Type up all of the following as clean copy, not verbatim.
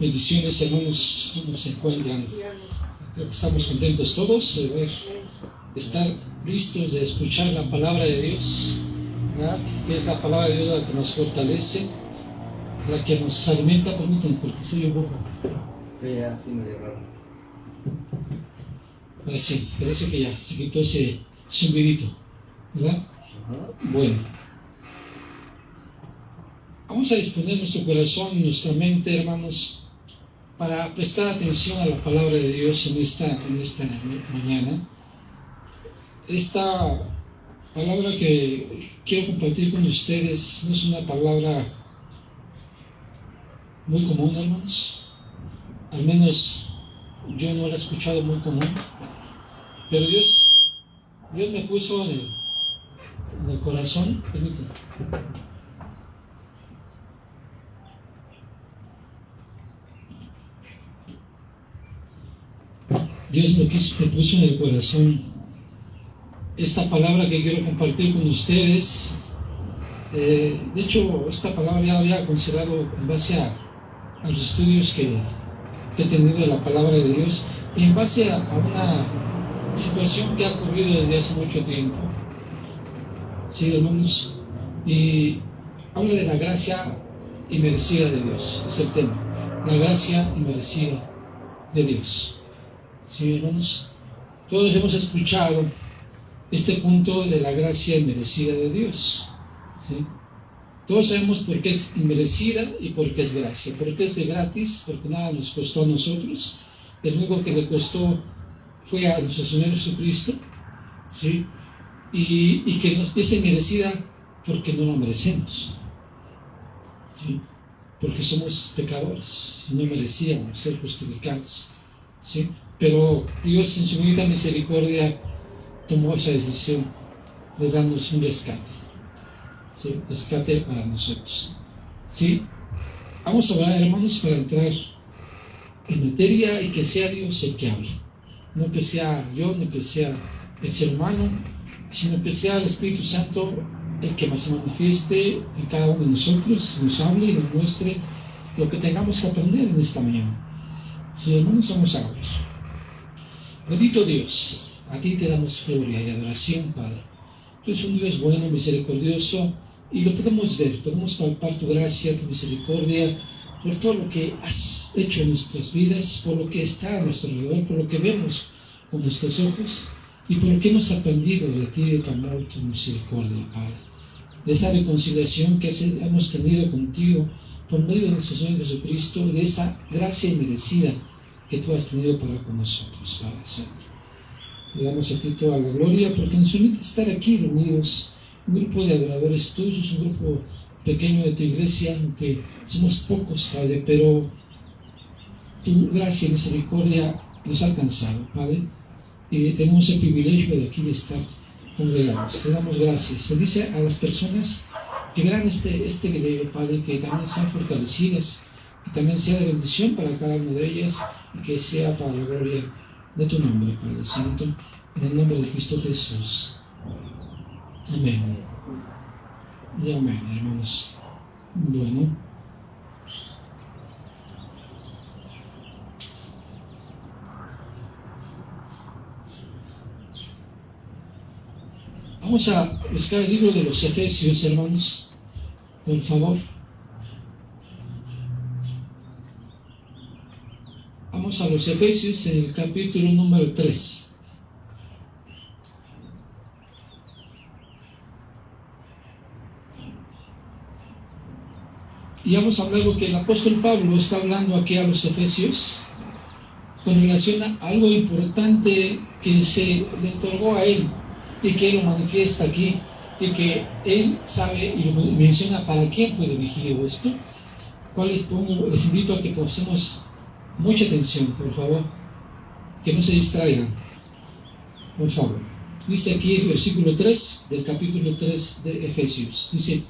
Bendiciones, hermanos, ¿cómo se encuentran? Creo que estamos contentos todos de estar listos de escuchar la palabra de Dios, ¿verdad? Que es la palabra de Dios la que nos fortalece, la que nos alimenta. Permítanme, porque soy un poco. Sí, así medio raro. Ahora sí, parece que ya se quitó ese zumbidito, ¿verdad? Bueno. Vamos a disponer nuestro corazón y nuestra mente, hermanos, para prestar atención a la palabra de Dios en esta mañana. Esta palabra que quiero compartir con ustedes no es una palabra muy común, hermanos. Al menos yo no la he escuchado muy común. Pero Dios me puso en el corazón. Permítanme. Dios me puso en el corazón esta palabra que quiero compartir con ustedes. De hecho, esta palabra ya la había considerado en base a los estudios que he tenido de la palabra de Dios y en base a una situación que ha ocurrido desde hace mucho tiempo. Sí, hermanos, y habla de la gracia inmerecida de Dios, es el tema, la gracia inmerecida de Dios. Sí, hermanos, todos hemos escuchado este punto de la gracia inmerecida de Dios. ¿Sí? Todos sabemos por qué es inmerecida y por qué es gracia. Por qué es de gratis, porque nada nos costó a nosotros. El único que le costó fue a nuestro Señor Jesucristo. ¿Sí? Y que es inmerecida porque no lo merecemos. ¿Sí? Porque somos pecadores y no merecíamos ser justificados. ¿Sí? Pero Dios en su infinita misericordia tomó esa decisión de darnos un rescate. ¿Sí? Rescate para nosotros. ¿Sí? Vamos a orar, hermanos, para entrar en materia y que sea Dios el que hable. No que sea yo, no que sea el ser humano, sino que sea el Espíritu Santo el que se manifieste en cada uno de nosotros, nos hable y nos muestre lo que tengamos que aprender en esta mañana. Sí, hermanos, vamos a orar. Bendito Dios, a ti te damos gloria y adoración, Padre. Tú eres un Dios bueno, misericordioso, y lo podemos ver, podemos palpar tu gracia, tu misericordia, por todo lo que has hecho en nuestras vidas, por lo que está a nuestro alrededor, por lo que vemos con nuestros ojos, y por lo que hemos aprendido de ti, de tu amor, tu misericordia, Padre. De esa reconciliación que hemos tenido contigo por medio de nuestro Señor Jesucristo, de esa gracia inmerecida que tú has tenido para con nosotros, Padre Santo. Le damos a ti toda la gloria porque nos permite estar aquí reunidos, un grupo de adoradores tuyos, un grupo pequeño de tu iglesia, aunque somos pocos, Padre, pero tu gracia y misericordia nos ha alcanzado, Padre, y tenemos el privilegio de aquí estar congregados. Te damos gracias. Bendice a las personas que verán este video, Padre, que también sean fortalecidas, que también sea de bendición para cada una de ellas y que sea para la gloria de tu nombre, Padre Santo, en el nombre de Cristo Jesús. Amén. Y amén, hermanos. Bueno. Vamos a buscar el libro de los Efesios, hermanos, por favor. Vamos a los Efesios en el capítulo número 3. Y vamos a hablar de lo que el apóstol Pablo está hablando aquí a los Efesios con relación a algo importante que se le otorgó a él y que él lo manifiesta aquí y que él sabe y lo menciona para quién fue dirigido esto. Les invito a que prestemos mucha atención, por favor, que no se distraigan, por favor. Dice aquí el versículo 3 del capítulo 3 de Efesios, dice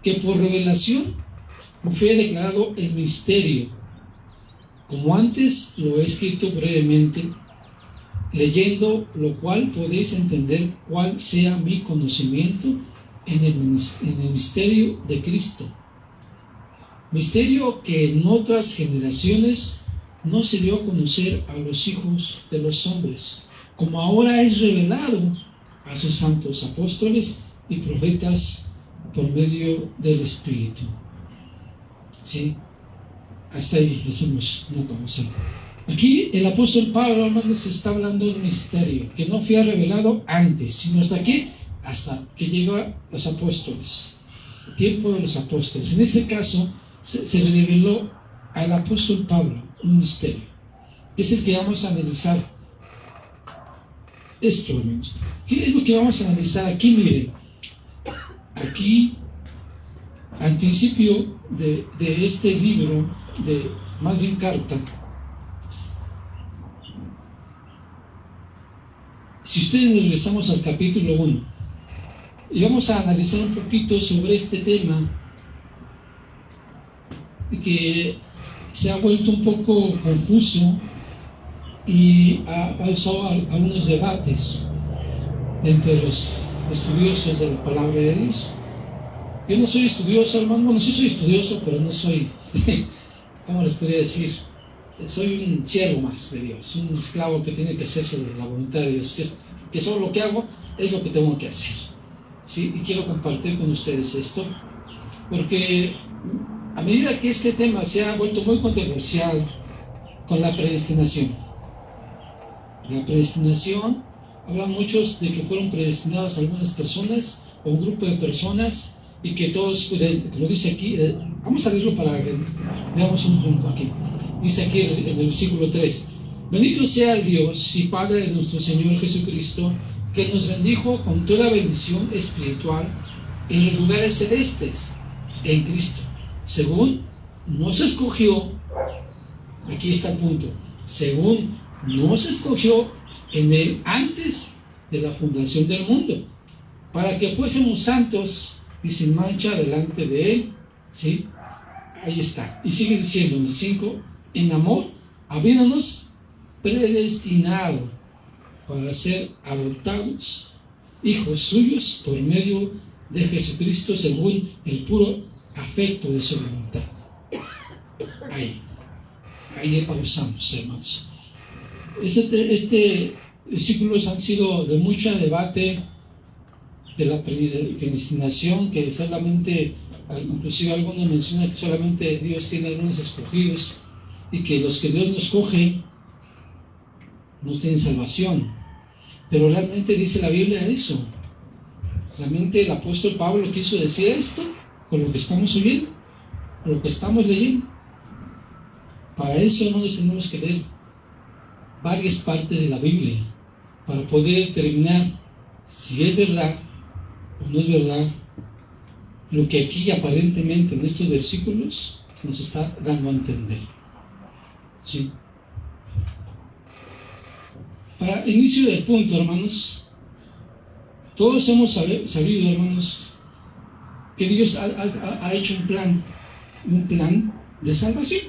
que por revelación me fue declarado el misterio como antes lo he escrito brevemente, leyendo lo cual podéis entender cuál sea mi conocimiento en el misterio de Cristo. Misterio que en otras generaciones no se dio a conocer a los hijos de los hombres, como ahora es revelado a sus santos apóstoles y profetas por medio del Espíritu. ¿Sí? Hasta ahí hacemos una pausa. Aquí el apóstol Pablo, hermanos, está hablando de un misterio que no fue revelado antes, sino hasta que llegó a los apóstoles, el tiempo de los apóstoles. En este caso se reveló al apóstol Pablo un misterio, que es el que vamos a analizar. Esto, hermanos, ¿qué es lo que vamos a analizar aquí? Miren, aquí al principio de este libro, más bien carta, si ustedes regresamos al capítulo 1 y vamos a analizar un poquito sobre este tema que se ha vuelto un poco confuso y ha causado algunos debates entre los estudiosos de la palabra de Dios. Yo no soy estudioso, hermano. Bueno, sí soy estudioso, pero no soy, ¿cómo les podría decir? Soy un siervo más de Dios, un esclavo que tiene que hacer sobre la voluntad de Dios, que solo lo que hago es lo que tengo que hacer. ¿Sí? Y quiero compartir con ustedes esto, porque a medida que este tema se ha vuelto muy controversial con la predestinación. La predestinación, hablan muchos de que fueron predestinados algunas personas o un grupo de personas y que todos, como dice aquí, vamos a leerlo para que veamos un punto aquí. Dice aquí en el versículo 3: Bendito sea el Dios y Padre de nuestro Señor Jesucristo, que nos bendijo con toda bendición espiritual en los lugares celestes en Cristo, según nos escogió. Aquí está el punto: según nos escogió en Él antes de la fundación del mundo, para que fuésemos santos y sin mancha delante de Él. ¿Sí? Ahí está. Y sigue diciendo en el 5: en amor, habiéndonos predestinado para ser adoptados hijos suyos por medio de Jesucristo, según el puro afecto de su voluntad. Ahí pausamos, hermanos. Este versículos han sido de mucho debate de la predestinación, que solamente, inclusive algunos mencionan que solamente Dios tiene algunos escogidos y que los que Dios no escoge no tienen salvación. Pero realmente dice la Biblia eso. Realmente el apóstol Pablo quiso decir esto con lo que estamos oyendo, con lo que estamos leyendo. Para eso, hermanos, tenemos que leer varias partes de la Biblia para poder determinar si es verdad o no es verdad lo que aquí aparentemente en estos versículos nos está dando a entender. ¿Sí? Para inicio del punto, hermanos, todos hemos sabido, hermanos, que Dios ha hecho un plan de salvación.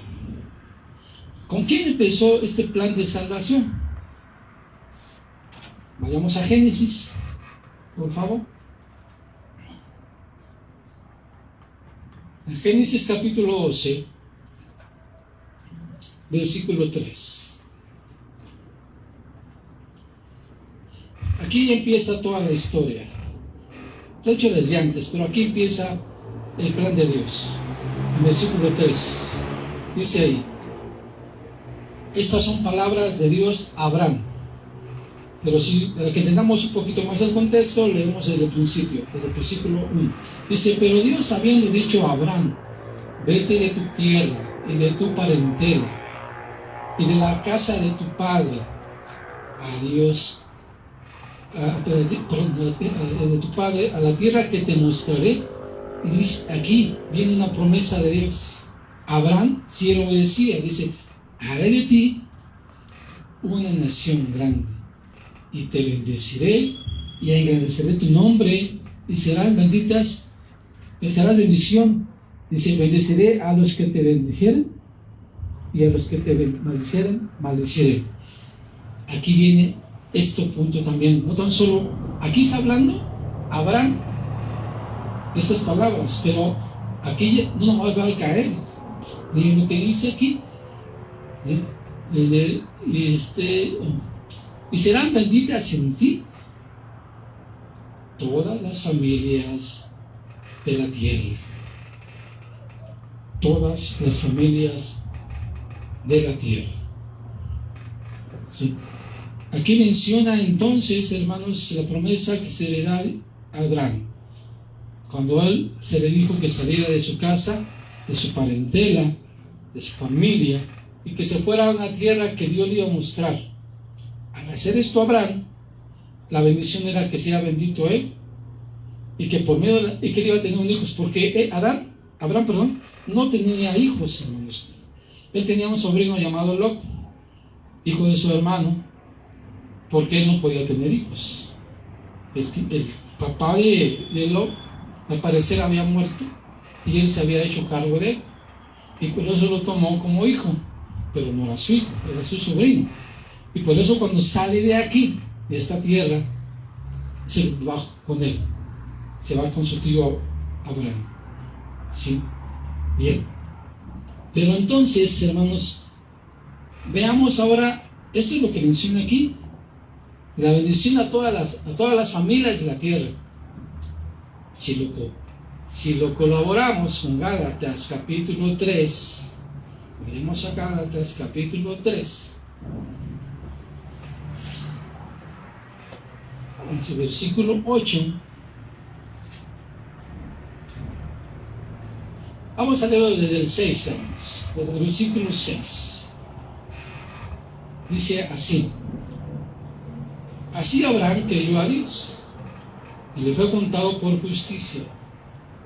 ¿Con quién empezó este plan de salvación? Vayamos a Génesis, por favor. En Génesis capítulo 12, versículo 3. Aquí empieza toda la historia. De hecho, desde antes, pero aquí empieza el plan de Dios. En versículo 3, dice ahí: estas son palabras de Dios a Abraham. Pero para que entendamos un poquito más el contexto, leemos desde el principio, desde el versículo 1. Dice: pero Dios, habiendo dicho a Abraham: vete de tu tierra y de tu parentela y de la casa de tu padre, de tu padre, a la tierra que te mostraré. Y dice, aquí viene una promesa de Dios. Abraham sí lo obedecía. Dice: haré de ti una nación grande, y te bendeciré, y engrandeceré tu nombre, y serás bendición. Dice: bendeciré a los que te bendijeren, y a los que te maldicieren, maldeciré. Aquí viene este punto también. No tan solo, aquí está hablando Abraham estas palabras, pero aquí no nos va a caer. Miren lo que dice aquí. Y serán benditas en ti todas las familias de la tierra. Todas las familias de la tierra. ¿Sí? Aquí menciona entonces, hermanos, la promesa que se le da a Abraham. Cuando a él se le dijo que saliera de su casa, de su parentela, de su familia, y que se fuera a una tierra que Dios le iba a mostrar. Al hacer esto Abraham, la bendición era que sea bendito él, y que por medio y que él iba a tener hijos, porque Abraham, no tenía hijos, hermanos. Él tenía un sobrino llamado Lot, hijo de su hermano, porque él no podía tener hijos. El papá de Lot, al parecer, había muerto, y él se había hecho cargo de él, y por eso lo tomó como hijo, pero no era su hijo, era su sobrino. Y por eso cuando sale de aquí, de esta tierra, se va con él, se va con su tío Abraham. ¿Sí? Bien. Pero entonces, hermanos, veamos ahora, esto es lo que menciona aquí, la bendición a todas las familias de la tierra. Si lo colaboramos con Gálatas capítulo 3, vayamos a Gálatas capítulo 3, en su versículo 8, vamos a leerlo desde el 6, hermanos, desde el versículo 6. Dice así: así Abraham creyó a Dios, y le fue contado por justicia.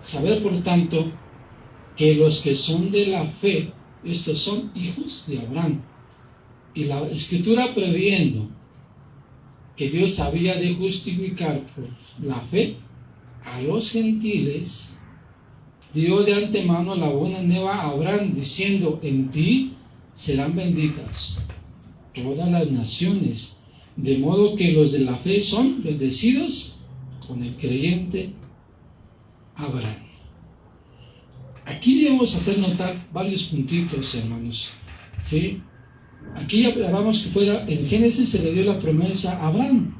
Saber, por tanto, que los que son de la fe, estos son hijos de Abraham. Y la Escritura, previendo que Dios había de justificar por la fe a los gentiles, dio de antemano la buena nueva a Abraham, diciendo: en ti serán benditas todas las naciones, de modo que los de la fe son bendecidos con el creyente Abraham. Aquí debemos hacer notar varios puntitos, hermanos. ¿Sí? Aquí ya hablamos que en Génesis se le dio la promesa a Abraham.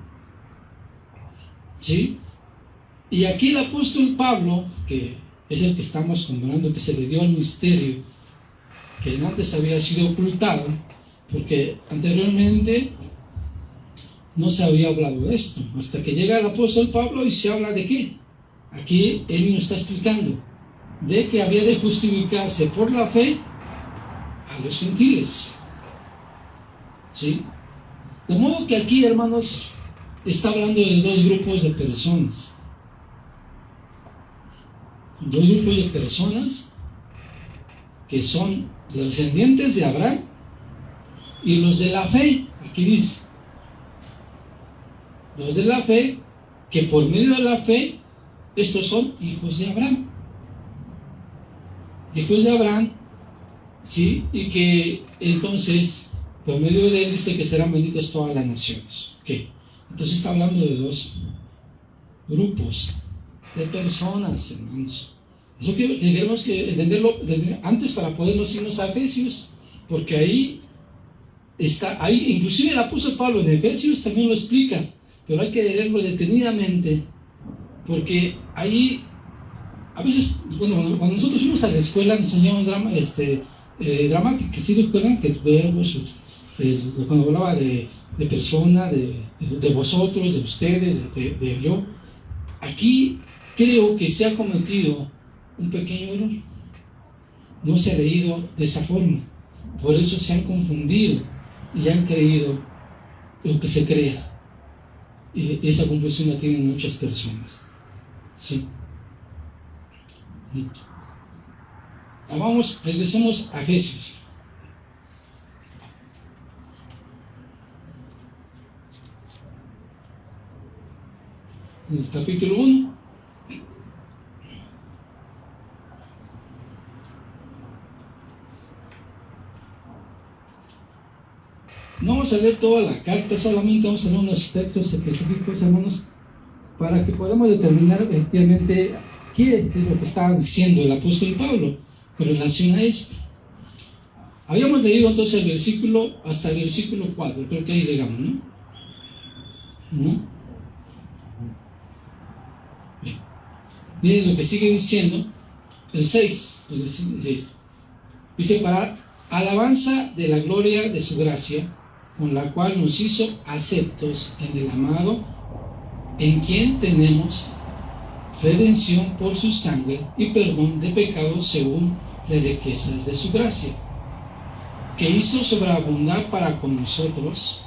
¿Sí? Y aquí el apóstol Pablo, que es el que estamos comparando, que se le dio el misterio que antes había sido ocultado, porque anteriormente no se había hablado de esto, hasta que llega el apóstol Pablo y se habla de qué. Aquí él nos está explicando de que había de justificarse por la fe a los gentiles. ¿Sí? De modo que aquí, hermanos, está hablando de dos grupos de personas. Dos grupos de personas que son los descendientes de Abraham y los de la fe. Aquí dice: los de la fe, que por medio de la fe, estos son hijos de Abraham. Hijos de Abraham, ¿sí? Y que entonces, por medio de él, dice que serán benditas todas las naciones. ¿Okay? Entonces está hablando de dos grupos de personas, hermanos. Eso que tenemos que entenderlo antes para podernos irnos a Efesios, porque ahí está, inclusive el apóstol Pablo de Efesios también lo explica, pero hay que leerlo detenidamente, porque ahí, a veces, bueno, cuando nosotros fuimos a la escuela nos enseñaban dramática, ¿sí? Que verbos, cuando hablaba de persona, de vosotros, de ustedes, de yo. Aquí creo que se ha cometido un pequeño error. No se ha leído de esa forma. Por eso se han confundido y han creído lo que se crea. Y esa confusión la tienen muchas personas. Sí. Regresemos a Efesios. En el capítulo 1. No vamos a leer toda la carta, solamente vamos a leer unos textos específicos, hermanos, para que podamos determinar efectivamente qué es lo que estaba diciendo el apóstol Pablo con relación a esto. Habíamos leído entonces el versículo hasta el versículo 4, creo que ahí llegamos, ¿no? ¿No? Bien. Miren lo que sigue diciendo, el 6. Dice, para alabanza de la gloria de su gracia, con la cual nos hizo aceptos en el amado, en quien tenemos redención por su sangre y perdón de pecados según las riquezas de su gracia, que hizo sobreabundar para con nosotros.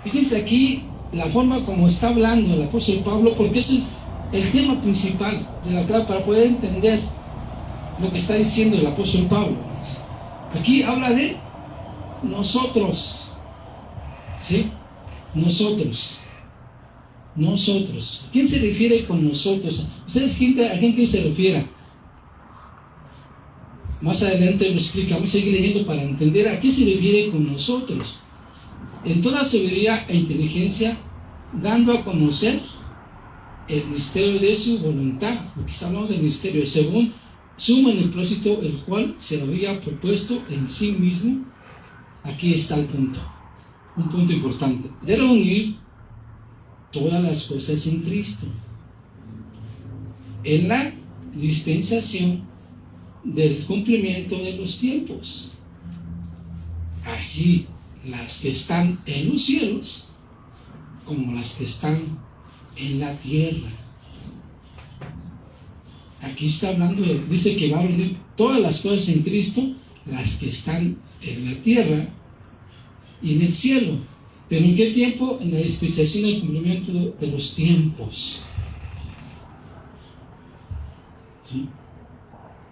Fíjense aquí la forma como está hablando el apóstol Pablo, porque ese es el tema principal de la carta, para poder entender lo que está diciendo el apóstol Pablo. Aquí habla de nosotros, ¿sí? Nosotros. ¿A quién se refiere con nosotros? ¿Ustedes a quién se refiere? Más adelante lo explica, vamos a seguir leyendo para entender a qué se refiere con nosotros. En toda sabiduría e inteligencia, dando a conocer el misterio de su voluntad, porque está hablando del misterio, según su beneplácito, el cual se había propuesto en sí mismo. Aquí está el punto, un punto importante, de reunir todas las cosas en Cristo, en la dispensación del cumplimiento de los tiempos, así las que están en los cielos como las que están en la tierra. Aquí está hablando, dice que va a unir todas las cosas en Cristo, las que están en la tierra y en el cielo. ¿Pero en qué tiempo? En la dispensación del cumplimiento de los tiempos. ¿Sí?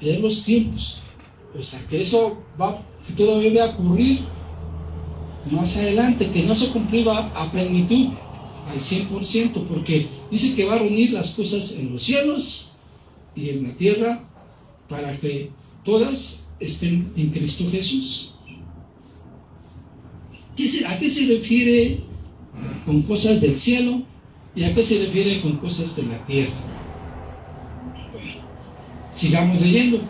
De los tiempos. O sea, que eso que todavía va a ocurrir más adelante, que no se cumplió a plenitud, al 100%, porque dice que va a reunir las cosas en los cielos y en la tierra para que todas estén en Cristo Jesús. ¿A qué se refiere con cosas del cielo y a qué se refiere con cosas de la tierra? Bueno, sigamos leyendo.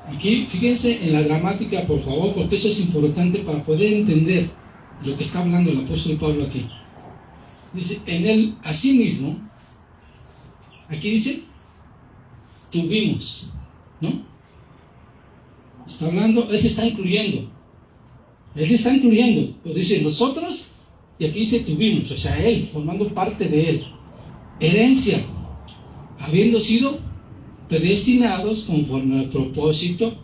Aquí, fíjense en la gramática, por favor, porque eso es importante para poder entender lo que está hablando el apóstol Pablo aquí. Dice, en él, asimismo, aquí dice, tuvimos, ¿no? Está hablando, él se está incluyendo. Él se está incluyendo, pero dice nosotros, y aquí dice tuvimos, o sea, él, formando parte de él. Herencia, habiendo sido predestinados conforme al propósito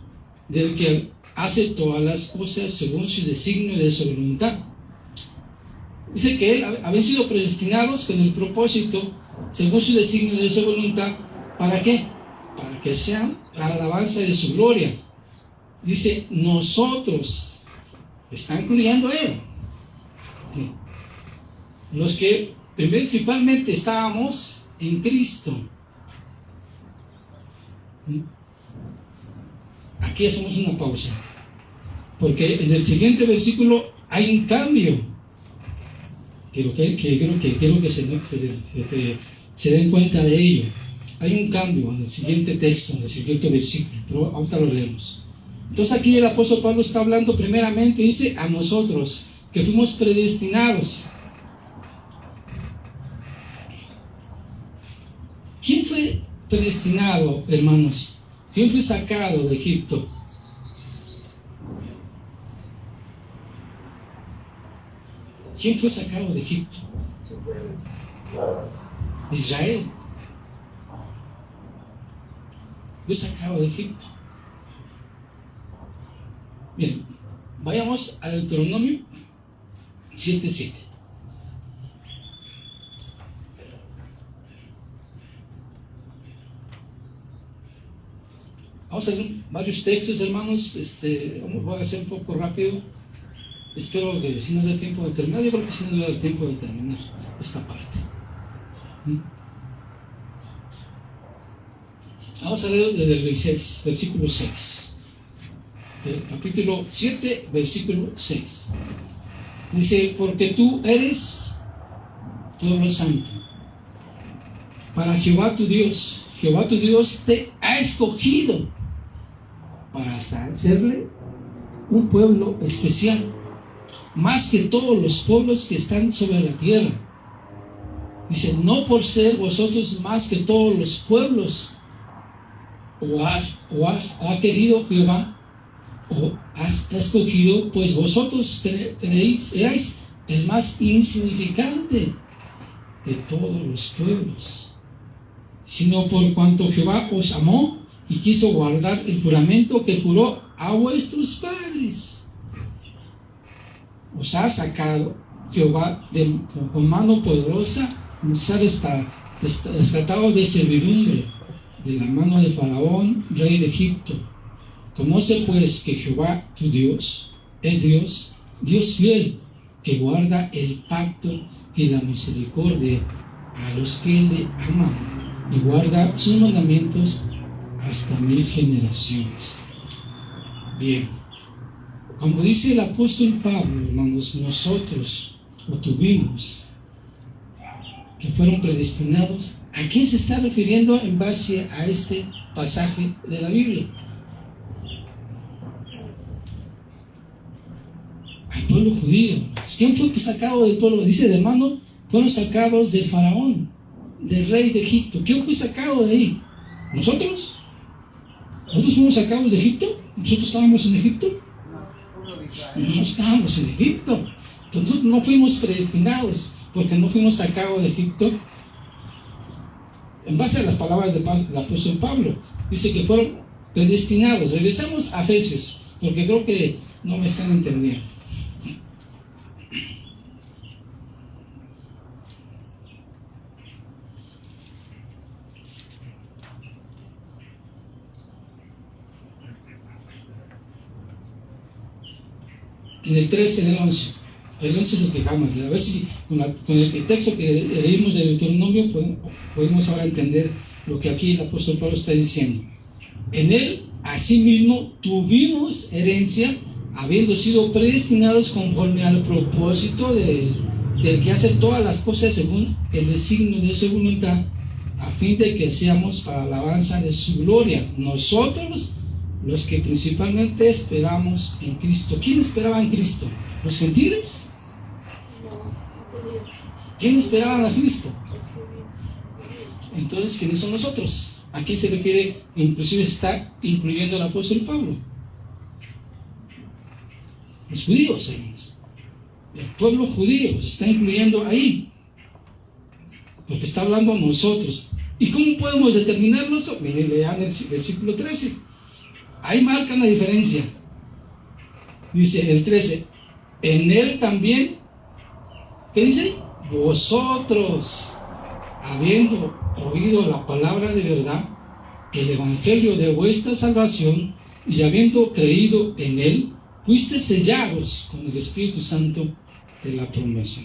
del que hace todas las cosas según su designio de su voluntad. Dice que él habían sido predestinados con el propósito según su designio de su voluntad. ¿Para qué? Para que sean la alabanza de su gloria. Dice nosotros, está incluyendo él. ¿Sí? Los que principalmente estábamos en Cristo. Aquí hacemos una pausa, porque en el siguiente versículo hay un cambio. Quiero que se den cuenta de ello. Hay un cambio en el siguiente texto, en el siguiente versículo, pero ahorita lo leemos. Entonces aquí el apóstol Pablo está hablando primeramente, dice a nosotros, que fuimos predestinados. ¿Quién fue predestinado, hermanos? ¿Quién fue sacado de Egipto? ¿Quién fue sacado de Egipto? Israel. Fue sacado de Egipto. Bien, vayamos a Deuteronomio 7:7. Vamos a leer varios textos, hermanos. Voy a hacer un poco rápido. Espero que si nos dé tiempo de terminar. Yo creo que si nos da tiempo de terminar esta parte. Vamos a leer desde el versículo 6. capítulo 7, versículo 6. Dice, porque tú eres pueblo santo para Jehová tu Dios. Jehová tu Dios te ha escogido para hacerle un pueblo especial, más que todos los pueblos que están sobre la tierra. Dice, no por ser vosotros más que todos los pueblos, ha querido Jehová, o has escogido, pues vosotros erais el más insignificante de todos los pueblos, sino por cuanto Jehová os amó y quiso guardar el juramento que juró a vuestros padres. Os ha sacado Jehová con mano poderosa, os ha rescatado de servidumbre, de la mano de Faraón, rey de Egipto. Conoce pues que Jehová tu Dios es Dios, Dios fiel, que guarda el pacto y la misericordia a los que le aman y guarda sus mandamientos hasta 1000 generaciones. Bien, cuando dice el apóstol Pablo, hermanos, nosotros o tuvimos que fueron predestinados, ¿a quién se está refiriendo en base a este pasaje de la Biblia? Al pueblo judío. ¿Quién fue sacado del pueblo? Dice de mano, fueron sacados del Faraón, del rey de Egipto. ¿Quién fue sacado de ahí? ¿Nosotros? ¿Nosotros fuimos sacados de Egipto? ¿Nosotros estábamos en Egipto? No estábamos en Egipto. Entonces no fuimos predestinados porque no fuimos sacados de Egipto. En base a las palabras del apóstol Pablo, dice que fueron predestinados. Regresamos a Efesios, porque creo que no me están entendiendo. En el 13, en el 11. El 11 es el que jamás. A ver si con el texto que leímos de Deuteronomio podemos ahora entender lo que aquí el apóstol Pablo está diciendo. En él, asimismo, tuvimos herencia, habiendo sido predestinados conforme al propósito del que hace todas las cosas según el designio de su voluntad, a fin de que seamos para alabanza de su gloria. Nosotros, los que principalmente esperamos en Cristo. ¿Quién esperaba en Cristo? ¿Los gentiles? ¿Quién esperaba a Cristo? Entonces, ¿quiénes son nosotros? ¿A quién se refiere? Inclusive está incluyendo el apóstol Pablo. Los judíos, hermanos. El pueblo judío se está incluyendo ahí. Porque está hablando a nosotros. ¿Y cómo podemos determinarlo? Miren, lean el versículo 13. Ahí marcan la diferencia. Dice el 13, en él también, ¿qué dice? Vosotros, habiendo oído la palabra de verdad, el evangelio de vuestra salvación, y habiendo creído en él, fuisteis sellados con el Espíritu Santo de la promesa.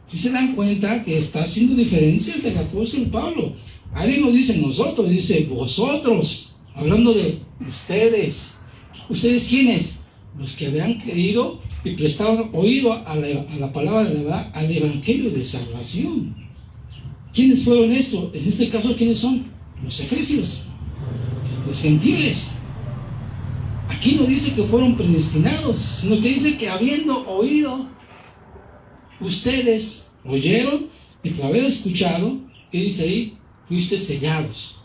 Si se dan cuenta que está haciendo diferencias el apóstol Pablo. Ahí no dice nosotros, dice vosotros, hablando de ustedes. ¿Ustedes quiénes? Los que habían creído y prestado oído a la palabra de la verdad, al evangelio de salvación. ¿Quiénes fueron estos? En este caso, ¿quiénes son? Los efesios, los gentiles. Aquí no dice que fueron predestinados, sino que dice que habiendo oído, ustedes oyeron y por haber escuchado, ¿qué dice ahí? Fuiste sellados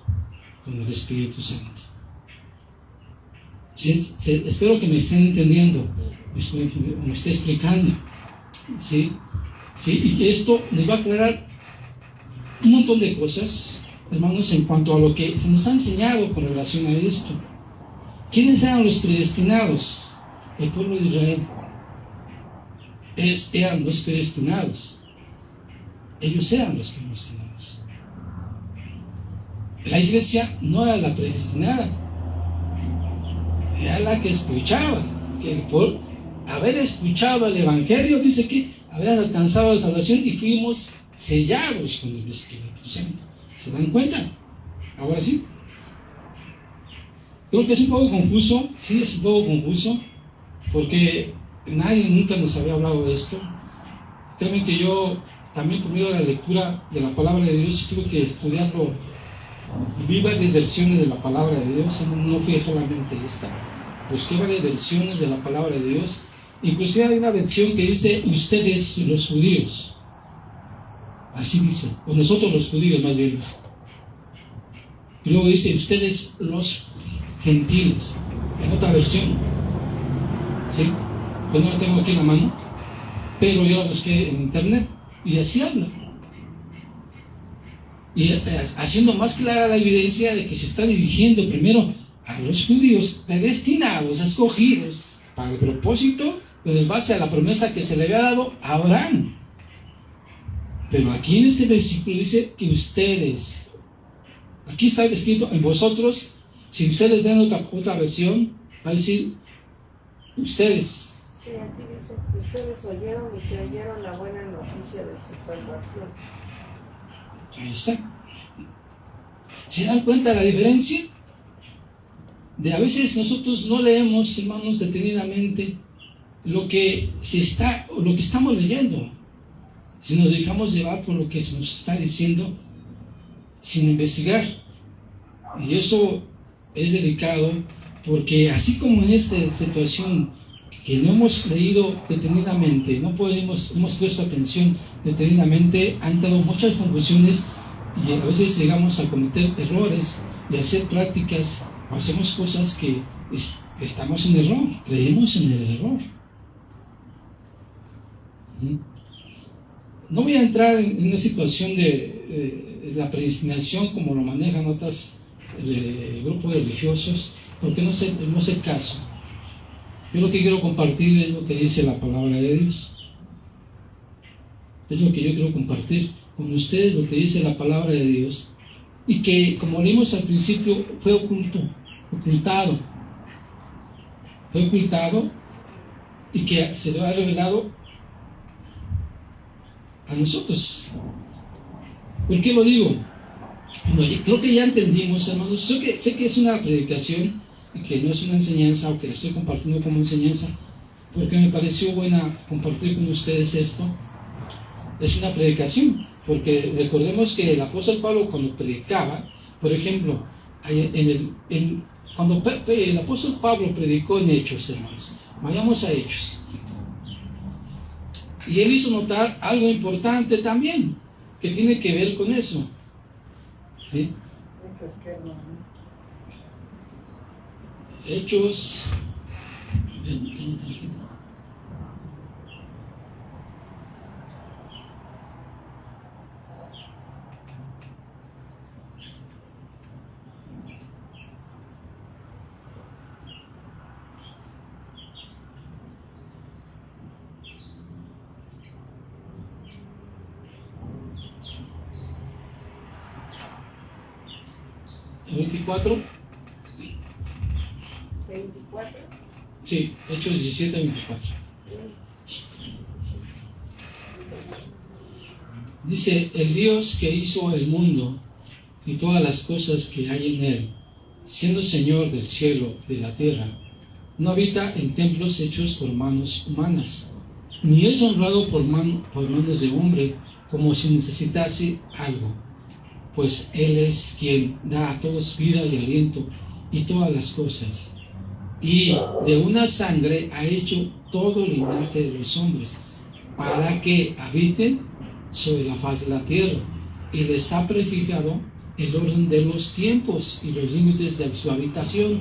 con el Espíritu Santo. Espero que me estén entendiendo, me esté explicando. ¿Sí? Y que esto nos va a aclarar un montón de cosas, hermanos, en cuanto a lo que se nos ha enseñado con relación a esto. ¿Quiénes eran los predestinados? El pueblo de Israel. Eran los predestinados. Ellos eran los predestinados. La iglesia no era la predestinada, era la que escuchaba, que por haber escuchado el evangelio, dice que habían alcanzado la salvación y fuimos sellados con el Espíritu Santo. ¿Se dan cuenta? Ahora sí. Creo que es un poco confuso, sí, es un poco confuso, porque nadie nunca nos había hablado de esto. Créanme que yo también por medio de la lectura de la palabra de Dios tuve que estudiarlo. Vi varias versiones de la palabra de Dios, no fui solamente esta. Busqué varias versiones de la palabra de Dios. Inclusive hay una versión que dice ustedes los judíos. Así dice, o nosotros los judíos más bien. Y luego dice ustedes los gentiles, en otra versión. ¿Sí? Pues no la tengo aquí en la mano, pero yo la busqué en internet y así habla. Y haciendo más clara la evidencia de que se está dirigiendo primero a los judíos predestinados, escogidos para el propósito, pero en base a la promesa que se le había dado a Abraham. Pero aquí en este versículo dice que ustedes, aquí está escrito en vosotros. Si ustedes ven otra versión, va a decir ustedes. Sí, aquí dice que ustedes oyeron y creyeron la buena noticia de su salvación. Ahí está. ¿Se dan cuenta de la diferencia? De a veces nosotros no leemos, hermanos, detenidamente lo que estamos leyendo, si nos dejamos llevar por lo que se nos está diciendo sin investigar. Y eso es delicado, porque así como en esta situación que no hemos leído detenidamente, no hemos puesto atención detenidamente, han dado muchas confusiones y a veces llegamos a cometer errores y a hacer prácticas o hacemos cosas que estamos en error, creemos en el error. No voy a entrar en una situación de la predestinación como lo manejan otros grupos religiosos, porque no es el caso. Yo lo que quiero compartir es lo que dice la palabra de Dios. Es lo que yo quiero compartir con ustedes, lo que dice la palabra de Dios. Y que, como leímos al principio, fue ocultado. Fue ocultado y que se lo ha revelado a nosotros. ¿Por qué lo digo? Bueno, creo que ya entendimos, hermanos. Sé que es una predicación y que no es una enseñanza, o que la estoy compartiendo como enseñanza, porque me pareció buena compartir con ustedes esto. Es una predicación, porque recordemos que el apóstol Pablo, cuando predicaba, por ejemplo, cuando el apóstol Pablo predicó en Hechos, hermanos, vayamos a Hechos, y él hizo notar algo importante también, que tiene que ver con eso. ¿Sí? Hechos. ¿El 24? 24. Sí, Hechos 17 24. Dice, el Dios que hizo el mundo y todas las cosas que hay en él, siendo Señor del cielo y de la tierra, no habita en templos hechos por manos humanas, ni es honrado por manos de hombre, como si necesitase algo, pues Él es quien da a todos vida y aliento y todas las cosas. Y de una sangre ha hecho todo el linaje de los hombres, para que habiten sobre la faz de la tierra, y les ha prefijado el orden de los tiempos y los límites de su habitación,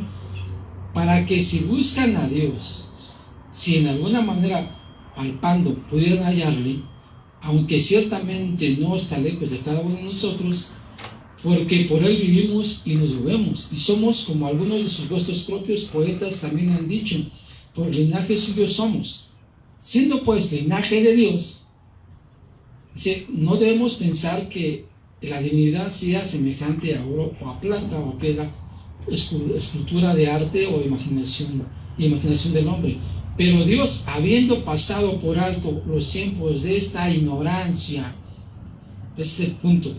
para que si buscan a Dios, si en alguna manera palpando pudieran hallarle, aunque ciertamente no está lejos de cada uno de nosotros, porque por él vivimos y nos movemos, y somos, como algunos de sus gustos propios poetas también han dicho, por linaje suyo somos. Siendo pues linaje de Dios, no debemos pensar que la divinidad sea semejante a oro o a plata o a piedra, escultura de arte o imaginación del hombre. Pero Dios, habiendo pasado por alto los tiempos de esta ignorancia, ese es el punto,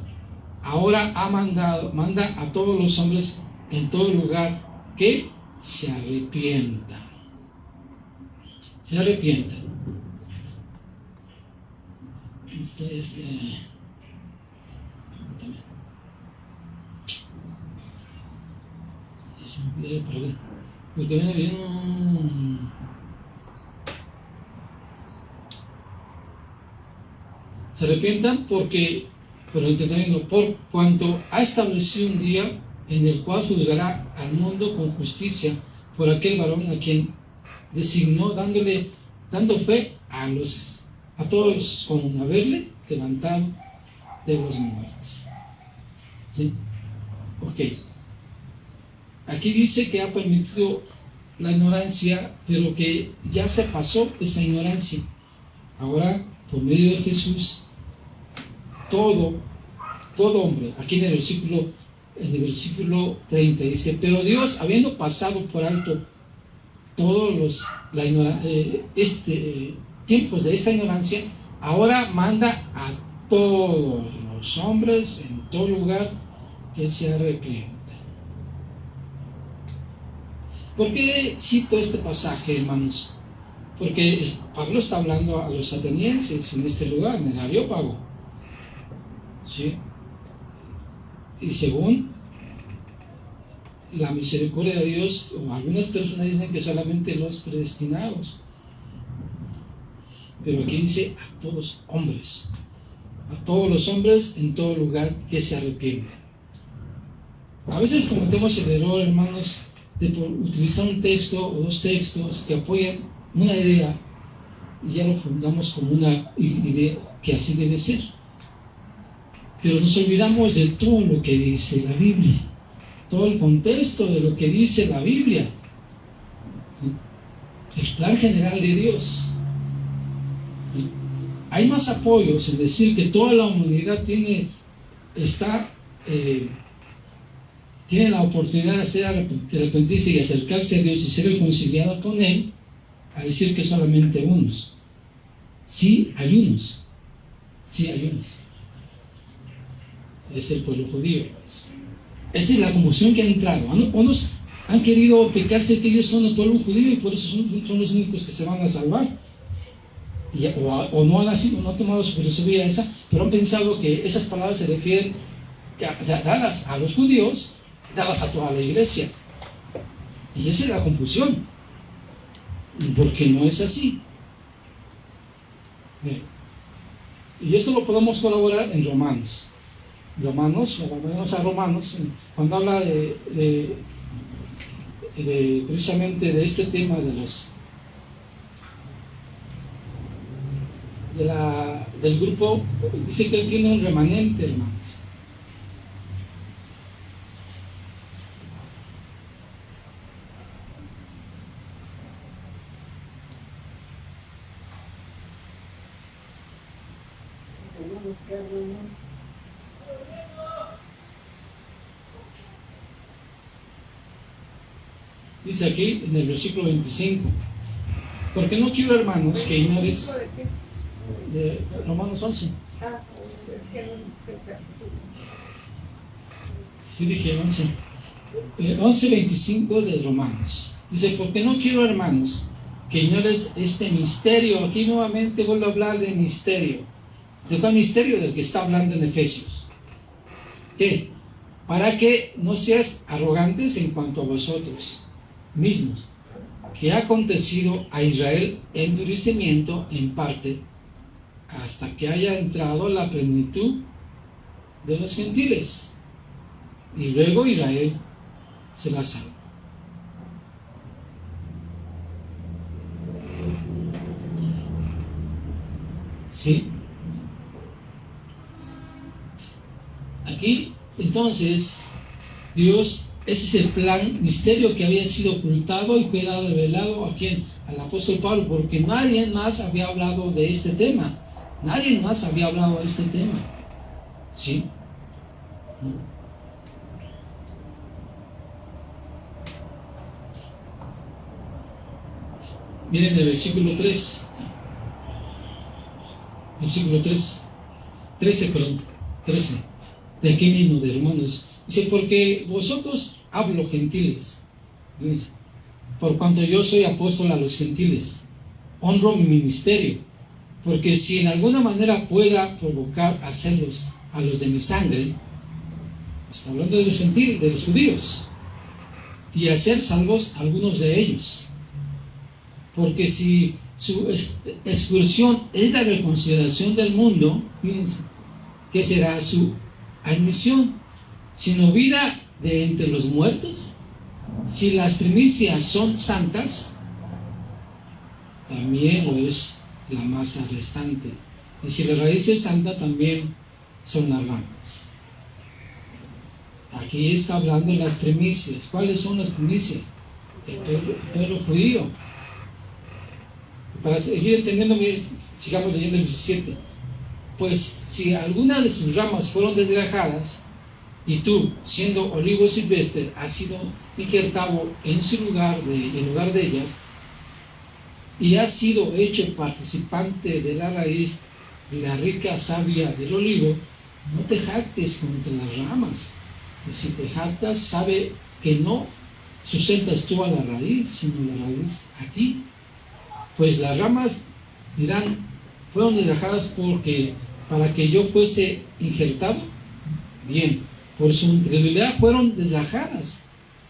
ahora manda a todos los hombres en todo lugar que se arrepientan. Se arrepientan. Este es... perdón. Porque viene bien... Se arrepientan porque, pero entendiendo, por cuanto ha establecido un día en el cual juzgará al mundo con justicia por aquel varón a quien designó, dando fe a todos con haberle levantado de los muertos. ¿Sí? Ok. Aquí dice que ha permitido la ignorancia, pero que ya se pasó esa ignorancia. Ahora, por medio de Jesús, todo hombre, aquí en el versículo 30 dice, pero Dios, habiendo pasado por alto todos tiempos de esta ignorancia, ahora manda a todos los hombres en todo lugar que se arrepientan. ¿Por qué cito este pasaje, hermanos? Porque Pablo está hablando a los atenienses en este lugar, en el Areópago. ¿Sí? Y según la misericordia de Dios, o algunas personas dicen que solamente los predestinados. Pero aquí dice a todos hombres, a todos los hombres en todo lugar que se arrepienten. A veces cometemos el error, hermanos, de utilizar un texto o dos textos que apoyan una idea y ya lo fundamos como una idea que así debe ser. Pero nos olvidamos de todo lo que dice la Biblia, todo el contexto de lo que dice la Biblia, ¿sí? El plan general de Dios. ¿Sí? Hay más apoyos en decir que toda la humanidad tiene la oportunidad de arrepentirse y acercarse a Dios y ser reconciliado con Él, a decir que solamente unos. Sí hay unos. Es el pueblo judío. Esa es la confusión que ha entrado. Unos han querido pecarse que ellos son el pueblo judío y por eso son los únicos que se van a salvar. O no han nacido, no han tomado su filosofía esa, pero han pensado que esas palabras se refieren dadas a los judíos, dadas a toda la iglesia. Y esa es la confusión, porque no es así. Y esto lo podemos colaborar en Romanos, cuando habla precisamente de este tema del grupo, dice que él tiene un remanente, hermanos. Dice aquí en el versículo 25, porque no quiero, hermanos, que ignores de Romanos 11. Es que no dice. Sí, dije 11. 11:25 de Romanos. Dice, porque no quiero, hermanos, que ignores este misterio. Aquí nuevamente vuelvo a hablar de misterio. ¿De cuál misterio? Del que está hablando en Efesios. ¿Qué? Para que no seas arrogantes en cuanto a vosotros mismos, que ha acontecido a Israel endurecimiento en parte, hasta que haya entrado la plenitud de los gentiles, y luego Israel será salvo. ¿Sí? Aquí, entonces, Dios, ese es el plan, misterio que había sido ocultado y quedado revelado a quien, al apóstol Pablo, porque nadie más había hablado de este tema. Nadie más había hablado de este tema. ¿Sí? Miren el versículo 3. Versículo 13. De aquí mismo, de Romanos. Dice, porque vosotros, hablo gentiles, Fíjense, por cuanto yo soy apóstol a los gentiles, honro mi ministerio, porque si en alguna manera pueda provocar hacerlos a los de mi sangre, está hablando de los gentiles, de los judíos, y hacer salvos a algunos de ellos. Porque si su excursión es la reconciliación del mundo, fíjense, ¿qué será su admisión? Sino vida de entre los muertos. Si las primicias son santas, también lo es la masa restante. Y si la raíz es santa, también son las ramas. Aquí está hablando de las primicias. ¿Cuáles son las primicias? El pueblo judío. Para seguir entendiendo, sigamos leyendo el 17. Pues si algunas de sus ramas fueron desgajadas, y tú, siendo olivo silvestre, has sido injertado en lugar de ellas, y has sido hecho participante de la raíz de la rica savia del olivo, no te jactes contra las ramas. Y si te jactas, sabe que no sustentas tú a la raíz, sino la raíz a ti. Pues las ramas dirán, fueron desgajadas para que yo fuese injertado. Bien, por su incredulidad fueron desgajadas,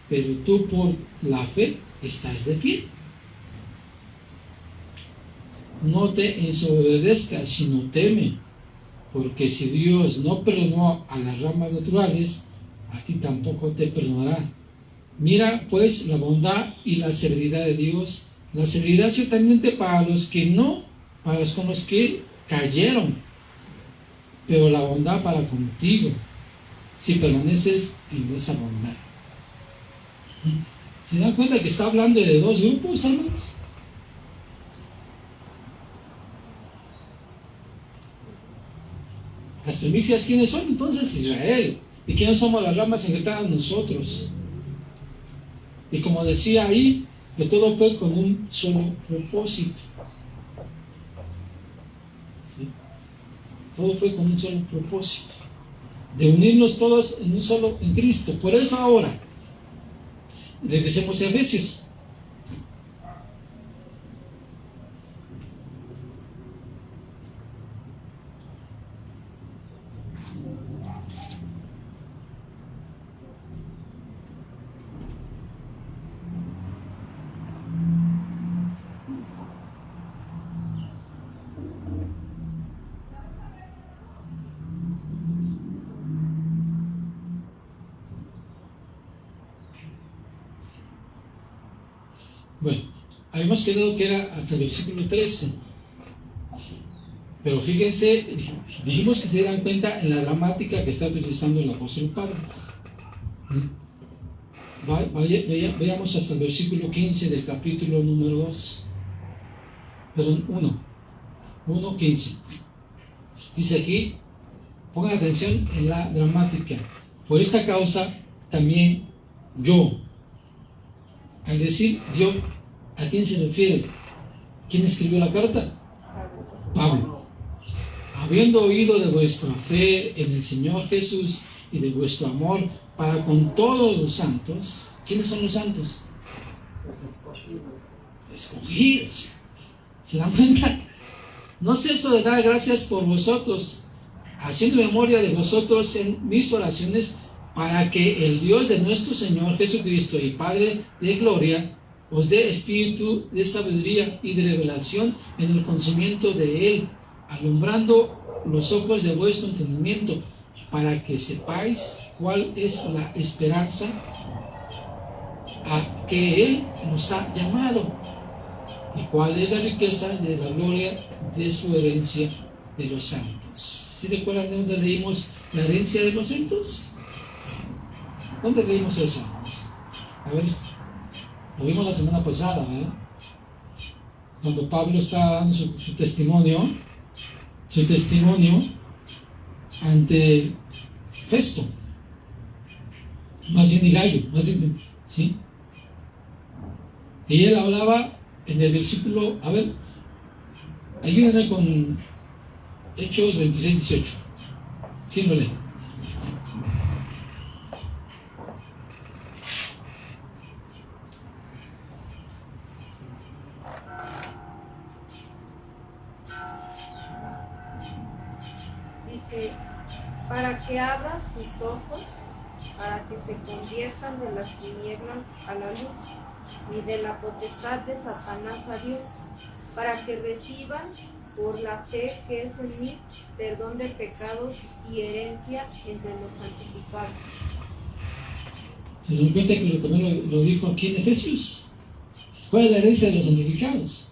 pero tú por la fe estás de pie. No te ensoberbezcas, sino teme, porque si Dios no perdonó a las ramas naturales, a ti tampoco te perdonará. Mira pues la bondad y la severidad de Dios. La severidad ciertamente para los con los que cayeron, pero la bondad para contigo, si permaneces en esa bondad. ¿Se dan cuenta que está hablando de dos grupos, hermanos? Las primicias, ¿quiénes son? Entonces Israel. ¿Y quiénes somos las ramas injertadas? Nosotros. Y como decía ahí, que todo fue con un solo propósito. ¿Sí? Todo fue con un solo propósito. De unirnos todos en Cristo. Por eso ahora, regresemos a Efesios. Bueno, habíamos quedado que era hasta el versículo 13. Pero fíjense, dijimos que se dieran cuenta en la gramática que está utilizando el apóstol Pablo. Veamos hasta el versículo 15 del capítulo número 2. Perdón, 1:15. Dice aquí, pongan atención en la gramática. Por esta causa también yo. Al decir yo, ¿a quién se refiere? ¿Quién escribió la carta? Pablo. Habiendo oído de vuestra fe en el Señor Jesús y de vuestro amor para con todos los santos. ¿Quiénes son los santos? Escogidos. ¿Se dan cuenta? No ceso de dar gracias por vosotros, haciendo memoria de vosotros en mis oraciones, para que el Dios de nuestro Señor Jesucristo y Padre de gloria os dé espíritu de sabiduría y de revelación en el conocimiento de Él, alumbrando los ojos de vuestro entendimiento, para que sepáis cuál es la esperanza a que Él nos ha llamado y cuál es la riqueza de la gloria de su herencia de los santos. ¿Sí recuerdan de dónde leímos la herencia de los santos? ¿Dónde leímos eso? A ver, lo vimos la semana pasada, ¿verdad? Cuando Pablo está dando su testimonio ante Festo, más bien de Gallo, ¿sí? Y él hablaba en el versículo, a ver, ayúdenme con Hechos 26-18. ¿Sí lo leen? dice, para que abra sus ojos, para que se conviertan de las tinieblas a la luz y de la potestad de Satanás a Dios, para que reciban por la fe que es en mí perdón de pecados y herencia entre los santificados. ¿Se dan cuenta que también lo dijo aquí en Efesios? ¿Cuál es la herencia de los santificados?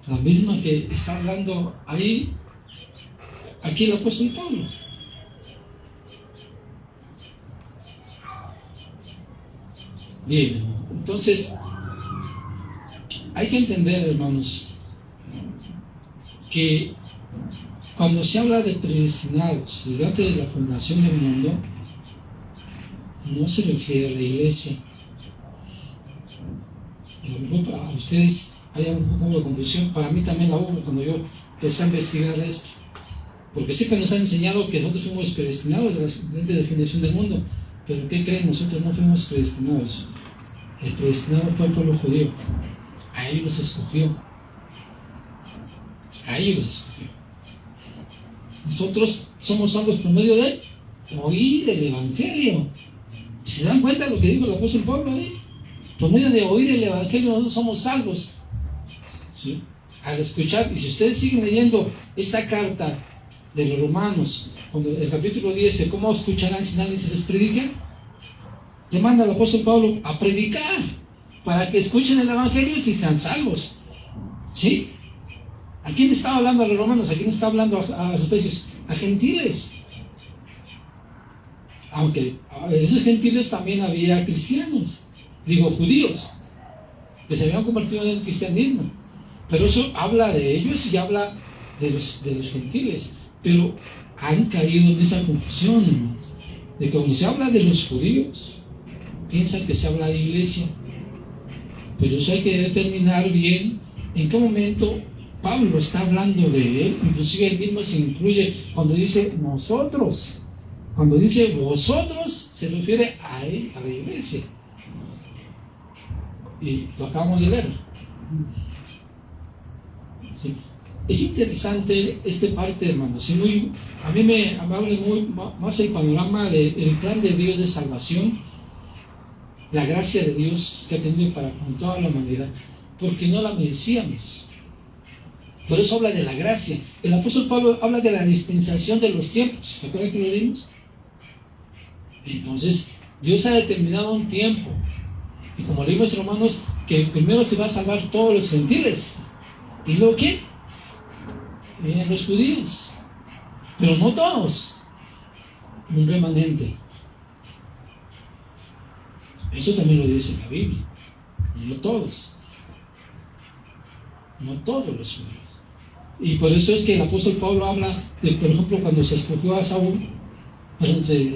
La misma que está hablando ahí, aquí el apóstol Pablo. Bien, entonces hay que entender, hermanos, que cuando se habla de predestinados desde antes de la fundación del mundo, no se refiere a la iglesia. A lo mejor para ustedes hay un poco de confusión, para mí también la hubo cuando yo empecé a investigar esto, porque siempre nos han enseñado que nosotros fuimos predestinados desde la fundación del mundo, pero ¿qué creen? Nosotros no fuimos predestinados. El predestinado fue el pueblo judío, a ellos los escogió, a ellos los escogió. Nosotros somos salvos por medio de oír el Evangelio. ¿Se dan cuenta de lo que dijo el apóstol Pablo ahí? Por medio de oír el Evangelio nosotros somos salvos, ¿sí? Al escuchar, y si ustedes siguen leyendo esta carta de los Romanos, cuando el capítulo 10, ¿cómo escucharán si nadie se les predica? Le manda al apóstol Pablo a predicar para que escuchen el Evangelio y sean salvos, ¿sí? ¿A quién estaba hablando a los romanos? ¿A quién está hablando a los efesios? A gentiles. Aunque a esos gentiles también había cristianos, judíos, que se habían convertido en el cristianismo. Pero eso habla de ellos y habla de los gentiles. Pero han caído en esa confusión, hermanos, de que cuando se habla de los judíos, piensan que se habla de la iglesia. Pero eso hay que determinar bien en qué momento Pablo está hablando de él. Inclusive él mismo se incluye cuando dice nosotros. Cuando dice vosotros, se refiere a él, a la iglesia. Y lo acabamos de leer. Sí. Es interesante esta parte, hermanos. A mí me abre más el panorama del plan de Dios de salvación, la gracia de Dios que ha tenido para con toda la humanidad, porque no la merecíamos. Por eso habla de la gracia. El apóstol Pablo habla de la dispensación de los tiempos. ¿Se acuerdan que lo leímos? Entonces, Dios ha determinado un tiempo. Y como leímos, hermanos, que primero se va a salvar todos los gentiles. ¿Y luego qué? Vienen los judíos. Pero no todos. Un remanente. Eso también lo dice la Biblia. No todos. No todos los judíos. Y por eso es que el apóstol Pablo habla de, por ejemplo, cuando se escogió a Saúl, se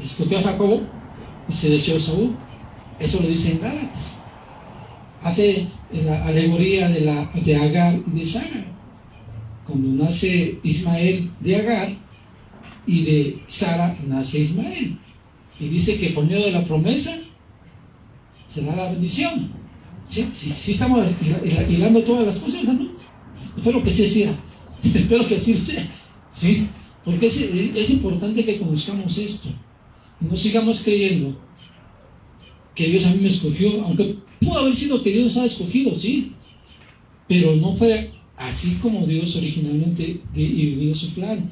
escogió a Jacobo y se desechó a Saúl. Eso lo dice en Gálatas. Hace la alegoría de Agar y de Sara. Cuando nace Ismael de Agar y de Sara nace Ismael. Y dice que por medio de la promesa será la bendición. ¿Sí estamos hilando todas las cosas, hermanos? Espero que sí sea. Espero que sí sea. ¿Sí? Porque es importante que conozcamos esto. Y no sigamos creyendo que Dios a mí me escogió, aunque pudo haber sido que Dios nos ha escogido, sí. Pero no fue así como Dios originalmente dio su plan.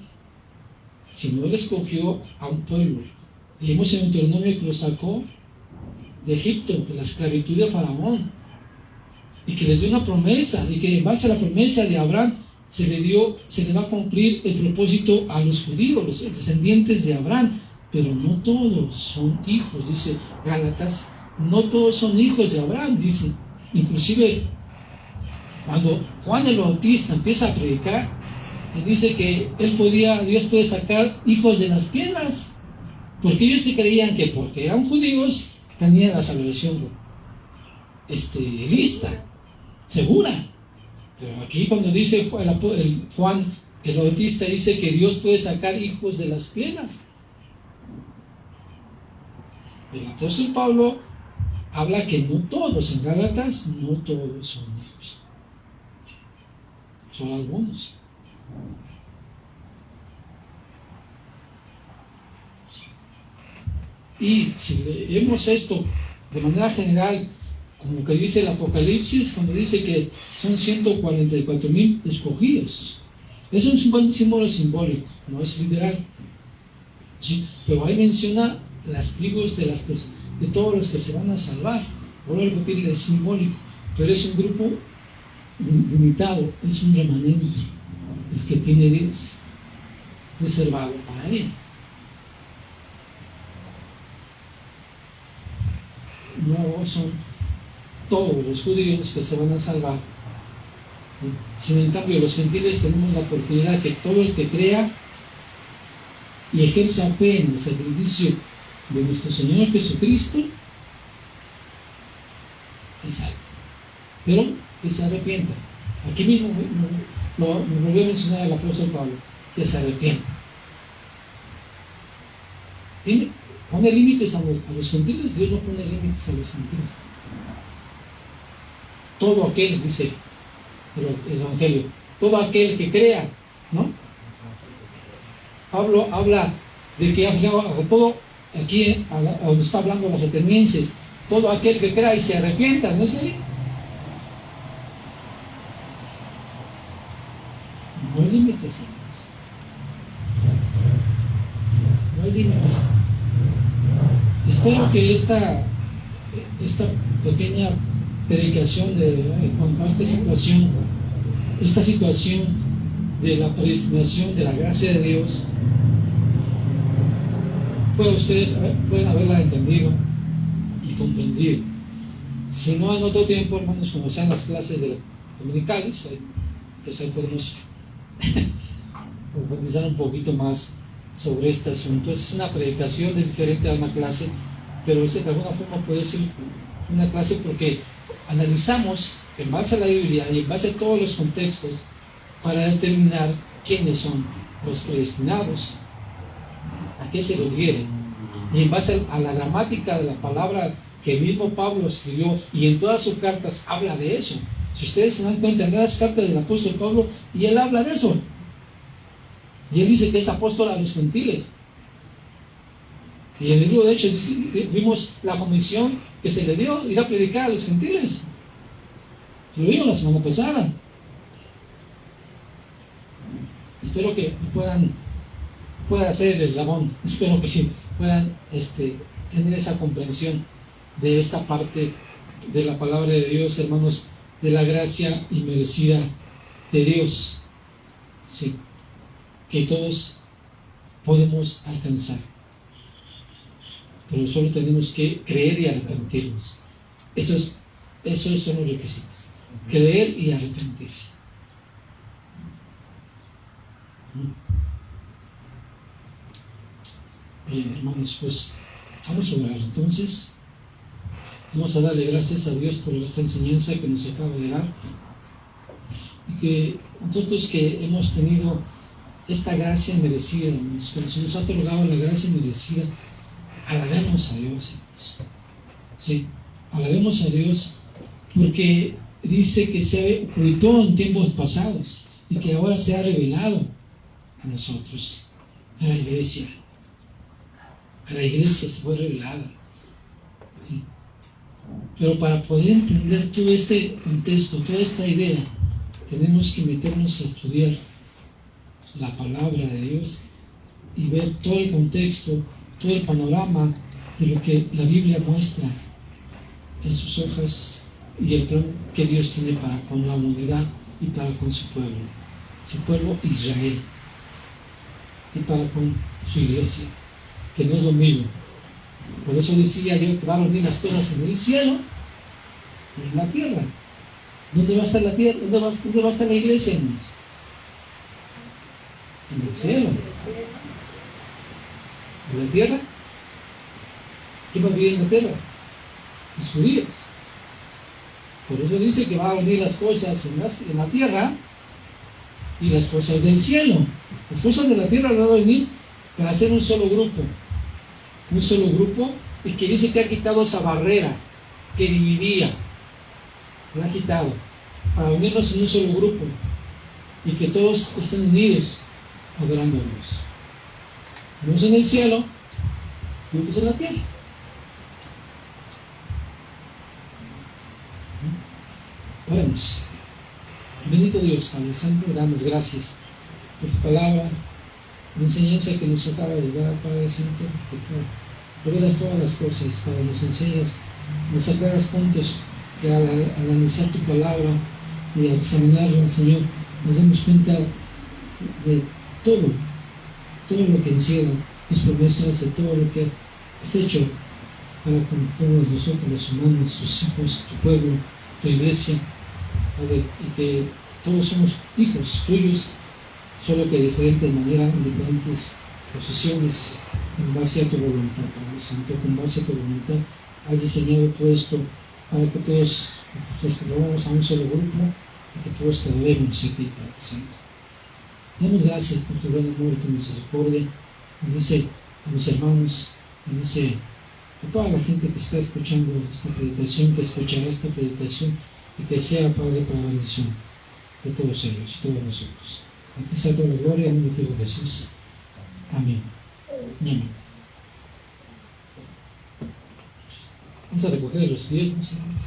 Sino Él escogió a un pueblo. Leímos en Deuteronomio que lo sacó de Egipto, de la esclavitud de Faraón, y que les dio una promesa, y que en base a la promesa de Abraham se le va a cumplir el propósito a los judíos, los descendientes de Abraham. Pero no todos son hijos, dice Gálatas. No todos son hijos de Abraham, dice. Inclusive cuando Juan el Bautista empieza a predicar, él dice que Dios puede sacar hijos de las piedras, porque ellos se creían que porque eran judíos tenían la salvación lista, segura. Pero aquí cuando dice Juan el Bautista, dice que Dios puede sacar hijos de las piedras. El apóstol Pablo habla que no todos, en Gálatas, no todos son hijos. Son algunos. Y si leemos esto de manera general, como que dice el Apocalipsis, cuando dice que son 144,000 escogidos. Eso es un buen símbolo simbólico, no es literal. ¿Sí? Pero ahí menciona las tribus de todos los que se van a salvar. Vuelvo a repetirle, es simbólico, pero es un grupo limitado, es un remanente, el que tiene Dios reservado para él. No son todos los judíos los que se van a salvar. ¿Sí? Sin en cambio, los gentiles tenemos la oportunidad que todo el que crea y ejerza fe en el sacrificio de nuestro Señor Jesucristo es salvo. Pero que se arrepienta. Aquí mismo me volvió a mencionar el apóstol Pablo, que se arrepienta. Pone límites a los gentiles. Dios no pone límites a los gentiles. Todo aquel, dice el Evangelio, todo aquel que crea, ¿no? Pablo habla de que todo aquí, donde está hablando los atenienses, todo aquel que crea y se arrepienta, ¿no es así? No hay límites, no hay límites. Espero que esta pequeña predicación en cuanto a esta situación de la predestinación, de la gracia de Dios, ustedes pueden haberla entendido y comprendido. Si no, en otro tiempo, hermanos, cuando sean las clases dominicales, entonces ahí podemos profundizar un poquito más sobre este asunto. Es una predicación, es diferente a una clase, pero de alguna forma puede ser una clase porque analizamos en base a la Biblia y en base a todos los contextos para determinar quiénes son los predestinados, a qué se refiere, y en base a la gramática de la palabra que el mismo Pablo escribió, y en todas sus cartas habla de eso. Si ustedes se dan cuenta, en las cartas del apóstol Pablo, y él habla de eso, y él dice que es apóstol a los gentiles. Y en el libro de Hechos vimos la comisión que se le dio, ir a predicar a los gentiles. Lo vimos la semana pasada. Espero que pueda ser el eslabón, espero que sí, puedan tener esa comprensión de esta parte de la palabra de Dios, hermanos, de la gracia inmerecida de Dios, sí, que todos podemos alcanzar, pero solo tenemos que creer y arrepentirnos. Esos son los requisitos: creer y arrepentirse. Bien, hermanos, pues vamos a orar. Entonces, vamos a darle gracias a Dios por esta enseñanza que nos acaba de dar, y que nosotros que hemos tenido esta gracia merecida, que se nos ha otorgado la gracia merecida, alabemos a Dios, hermanos. Sí, alabemos a Dios, porque dice que se ocultó en tiempos pasados y que ahora se ha revelado a nosotros, a la iglesia. A la iglesia se fue revelada, ¿sí? Pero para poder entender todo este contexto, toda esta idea, tenemos que meternos a estudiar la palabra de Dios y ver todo el contexto, todo el panorama de lo que la Biblia muestra en sus hojas y el plan que Dios tiene para con la humanidad y para con su pueblo Israel, y para con su iglesia, que no es lo mismo. Por eso decía yo que van a venir las cosas en el cielo y en la tierra. ¿Dónde va a estar la tierra? ¿Dónde va a estar la iglesia, hermanos? En el cielo. ¿En la tierra? ¿Quién va a vivir en la tierra? Los judíos. Por eso dice que van a venir las cosas en la tierra y las cosas del cielo. Las cosas de la tierra van a venir para hacer un solo grupo, y que dice que ha quitado esa barrera que dividía, la ha quitado, para unirnos en un solo grupo, y que todos estén unidos adorando a Dios. Unos en el cielo juntos en la tierra. Oremos. Bendito Dios, Padre Santo, damos gracias por tu palabra, la enseñanza que nos acaba de dar, Padre Santo, porque tú revelas todas las cosas, Padre, nos enseñas, nos aclaras puntos que al analizar tu palabra y al examinarla, Señor, nos damos cuenta de todo lo que encierra tus promesas, de todo lo que has hecho para con todos nosotros, los humanos, tus hijos, tu pueblo, tu iglesia, Padre, y que todos somos hijos tuyos, solo que de diferente manera, en diferentes posiciones, en base a tu voluntad, Padre Santo, con base a tu voluntad, has diseñado todo esto para que todos nos formamos a un solo grupo y que todos te adoremos a ti, Padre Santo. Damos gracias por tu gran amor y tu misericordia. Bendice a mis hermanos, bendice a toda la gente que está escuchando esta predicación, que escuchará esta predicación y que sea, Padre, para la bendición de todos ellos y todos nosotros. A ti sea toda la gloria, en el nombre de Jesús. Amén. Amén. Vamos a recoger los diezmos, hermanos.